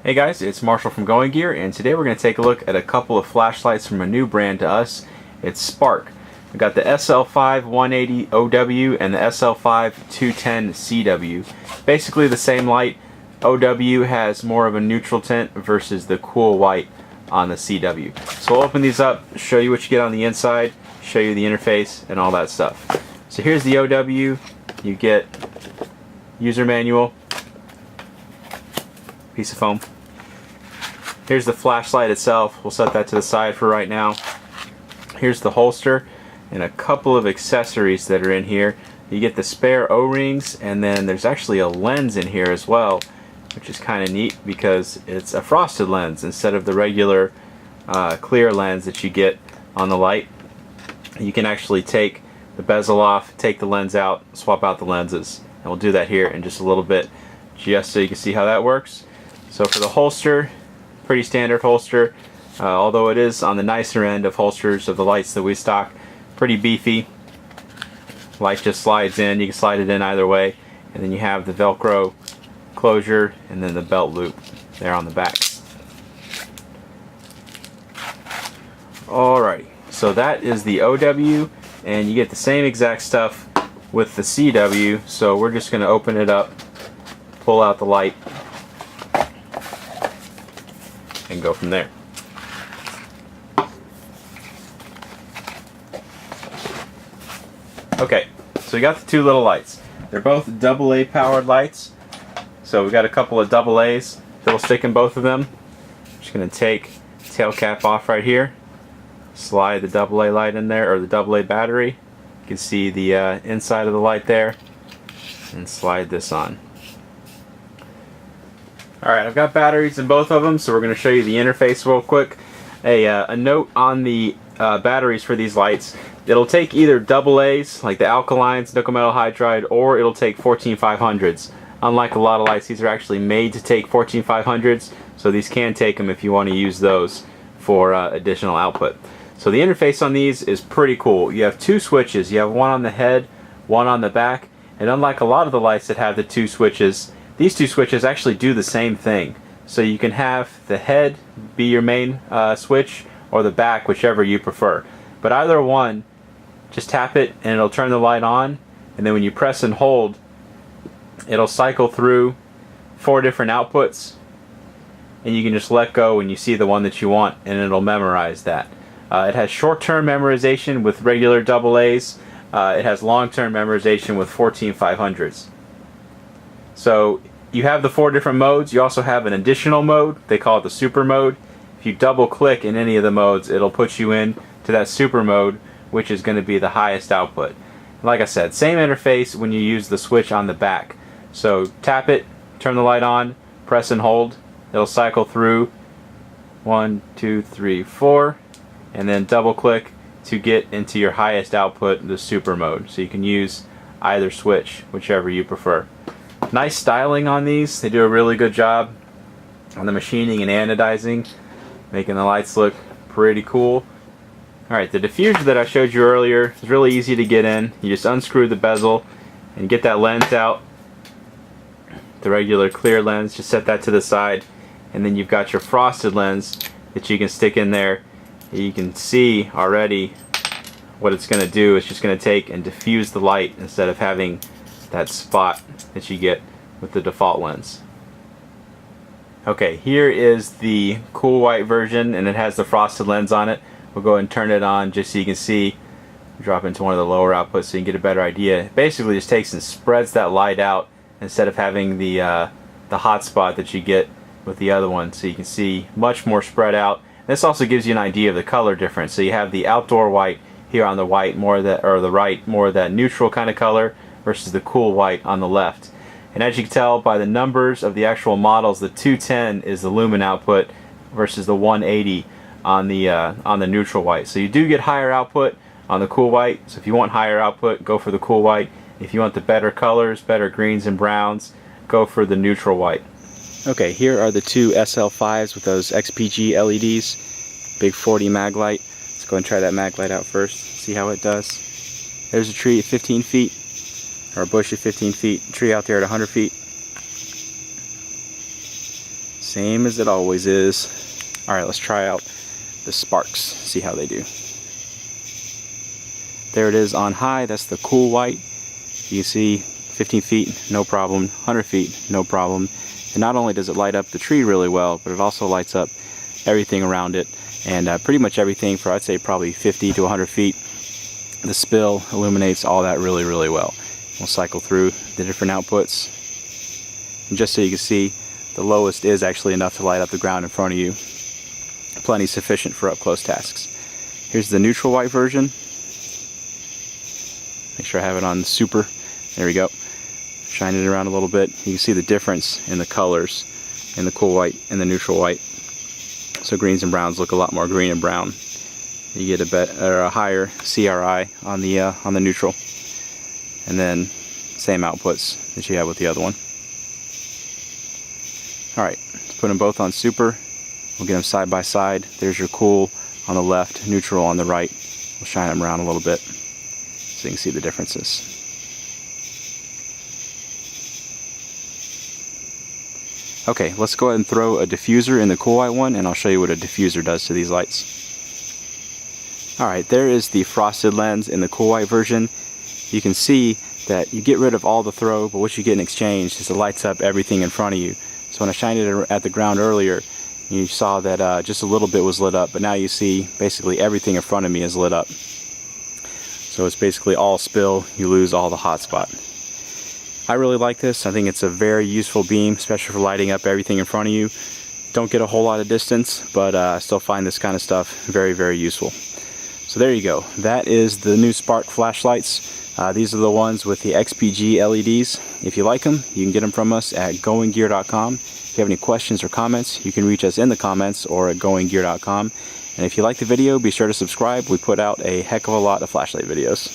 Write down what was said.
Hey guys, it's Marshall from Going Gear, and today we're going to take a look at a couple of flashlights from a new brand to us. It's Spark. We've got the SL5-180OW and the SL5-210CW. Basically the same light. OW has more of a neutral tint versus the cool white on the CW. So we'll open these up, show you what you get on the inside, show you the interface and all that stuff. So here's the OW. You get user manual, piece of foam. Here's the flashlight itself. We'll set that to the side for right now. Here's the holster and a couple of accessories that are in here. You get the spare O-rings, and then there's actually a lens in here as well, which is kind of neat because it's a frosted lens instead of the regular clear lens that you get on the light. You can actually take the bezel off, take the lens out, swap out the lenses, and we'll do that here in just a little bit just so you can see how that works. So for the holster, pretty standard holster, although it is on the nicer end of holsters of the lights that we stock. Pretty beefy. Light just slides in. You can slide it in either way, and then you have the Velcro closure and then the belt loop there on the back. Alrighty, so that is the OW, and you get the same exact stuff with the CW. So we're just going to open it up, pull out the light, and go from there. Okay, so we got the two little lights. They're both AA powered lights. So we've got a couple of AA's that'll stick in both of them. Just going to take the tail cap off right here, slide the AA light in there, or the AA battery. You can see the inside of the light there, and slide this on. Alright, I've got batteries in both of them, so we're going to show you the interface real quick. A note on the batteries for these lights: it'll take either AA's, like the alkalines, nickel metal hydride, or it'll take 14500s. Unlike a lot of lights, these are actually made to take 14500s, so these can take them if you want to use those for additional output. So the interface on these is pretty cool. You have two switches. You have one on the head, one on the back, and unlike a lot of the lights that have the two switches, these two switches actually do the same thing. So you can have the head be your main switch, or the back, whichever you prefer. But either one, just tap it and it'll turn the light on, and then when you press and hold, it'll cycle through 4 different outputs, and you can just let go when you see the one that you want, and it'll memorize that. It has short-term memorization with regular AA's. It has long-term memorization with 14500s. So you have the 4 different modes. You also have an additional mode. They call it the super mode. If you double click in any of the modes, it'll put you in to that super mode, which is going to be the highest output. Like I said, same interface when you use the switch on the back. So tap it, turn the light on, press and hold. It'll cycle through 1, 2, 3, 4, and then double click to get into your highest output, the super mode. So you can use either switch, whichever you prefer. Nice styling on these. They do a really good job on the machining and anodizing, making the lights look pretty cool. Alright, the diffuser that I showed you earlier is really easy to get in. You just unscrew the bezel and get that lens out. The regular clear lens, just set that to the side, and then you've got your frosted lens that you can stick in there. You can see already what it's going to do. It's just going to take and diffuse the light instead of having that spot that you get with the default lens. Okay, here is the cool white version, and it has the frosted lens on it. We'll go ahead and turn it on just so you can see. Drop into one of the lower outputs so you can get a better idea. It basically just takes and spreads that light out instead of having the hot spot that you get with the other one. So you can see much more spread out. This also gives you an idea of the color difference. So you have the outdoor white here on the white, more of that, or the right, more of that neutral kind of color, versus the cool white on the left. And as you can tell by the numbers of the actual models, the 210 is the lumen output versus the 180 on the neutral white. So you do get higher output on the cool white. So if you want higher output, go for the cool white. If you want the better colors, better greens and browns, go for the neutral white. Okay, here are the two SL5s with those XPG LEDs, big 40 mag light. Let's go and try that mag light out first, see how it does. There's a tree at 15 feet. or a bush at 15 feet, tree out there at 100 feet. Same as it always is. Alright, let's try out the sparks, see how they do. There it is on high, that's the cool white. You can see 15 feet, no problem, 100 feet, no problem. And not only does it light up the tree really well, but it also lights up everything around it, and pretty much everything for, I'd say, probably 50 to 100 feet. The spill illuminates all that really, really well. We'll cycle through the different outputs. And just so you can see, the lowest is actually enough to light up the ground in front of you. Plenty sufficient for up close tasks. Here's the neutral white version. Make sure I have it on super. There we go. Shine it around a little bit. You can see the difference in the colors in the cool white and the neutral white. So greens and browns look a lot more green and brown. You get a higher CRI on the neutral, and then same outputs that you have with the other one. All right, let's put them both on super. We'll get them side by side. There's your cool on the left, neutral on the right. We'll shine them around a little bit so you can see the differences. Okay, let's go ahead and throw a diffuser in the cool white one, and I'll show you what a diffuser does to these lights. Alright, there is the frosted lens in the cool white version. You can see that you get rid of all the throw, but what you get in exchange is it lights up everything in front of you. So when I shined it at the ground earlier, you saw that just a little bit was lit up, but now you see basically everything in front of me is lit up. So it's basically all spill, you lose all the hot spot. I really like this. I think it's a very useful beam, especially for lighting up everything in front of you. Don't get a whole lot of distance, but I still find this kind of stuff very, very useful. So there you go. That is the new Spark flashlights. These are the ones with the XPG LEDs. If you like them, you can get them from us at goinggear.com. If you have any questions or comments, you can reach us in the comments or at goinggear.com. And if you like the video, be sure to subscribe. We put out a heck of a lot of flashlight videos.